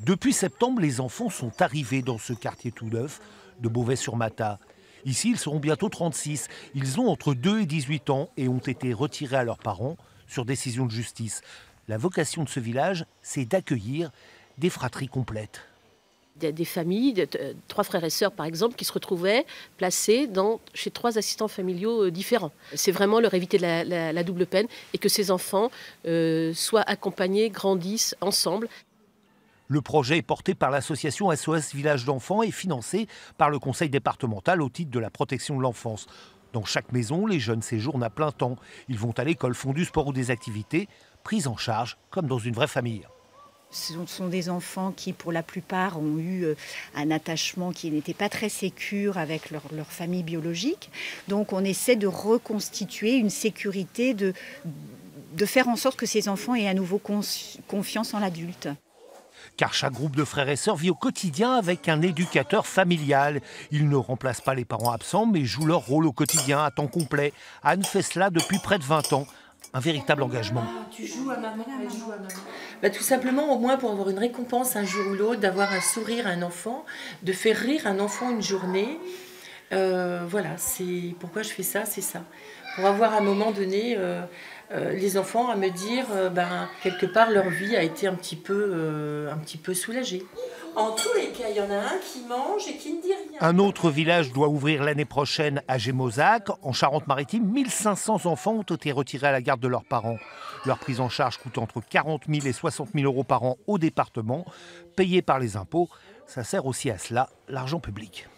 Depuis septembre, les enfants sont arrivés dans ce quartier tout neuf de Beauvais-sur-Matha. Ici, ils seront bientôt 36. Ils ont entre 2 et 18 ans et ont été retirés à leurs parents sur décision de justice. La vocation de ce village, c'est d'accueillir des fratries complètes. Il y a des familles, 3 frères et sœurs par exemple, qui se retrouvaient placés chez 3 assistants familiaux différents. C'est vraiment leur éviter la double peine et que ces enfants soient accompagnés, grandissent ensemble. Le projet est porté par l'association SOS Village d'enfants et financé par le conseil départemental au titre de la protection de l'enfance. Dans chaque maison, les jeunes séjournent à plein temps. Ils vont à l'école, font du sport ou des activités, prises en charge comme dans une vraie famille. Ce sont des enfants qui, pour la plupart, ont eu un attachement qui n'était pas très sécure avec leur famille biologique. Donc on essaie de reconstituer une sécurité, de faire en sorte que ces enfants aient à nouveau confiance en l'adulte. Car chaque groupe de frères et sœurs vit au quotidien avec un éducateur familial. Ils ne remplacent pas les parents absents, mais jouent leur rôle au quotidien à temps complet. Anne fait cela depuis près de 20 ans. Un véritable engagement. Tu joues à maman, elle joue à maman. Tout simplement, au moins pour avoir une récompense un jour ou l'autre, d'avoir un sourire à un enfant, de faire rire un enfant une journée. Voilà, c'est pourquoi je fais ça, c'est ça. Pour avoir à un moment donné les enfants à me dire, quelque part leur vie a été un petit peu soulagée. En tous les cas, il y en a un qui mange et qui ne dit rien. Un autre village doit ouvrir l'année prochaine à Gémozac. En Charente-Maritime, 1500 enfants ont été retirés à la garde de leurs parents. Leur prise en charge coûte entre 40 000 et 60 000 euros par an au département. Payés par les impôts, ça sert aussi à cela, l'argent public.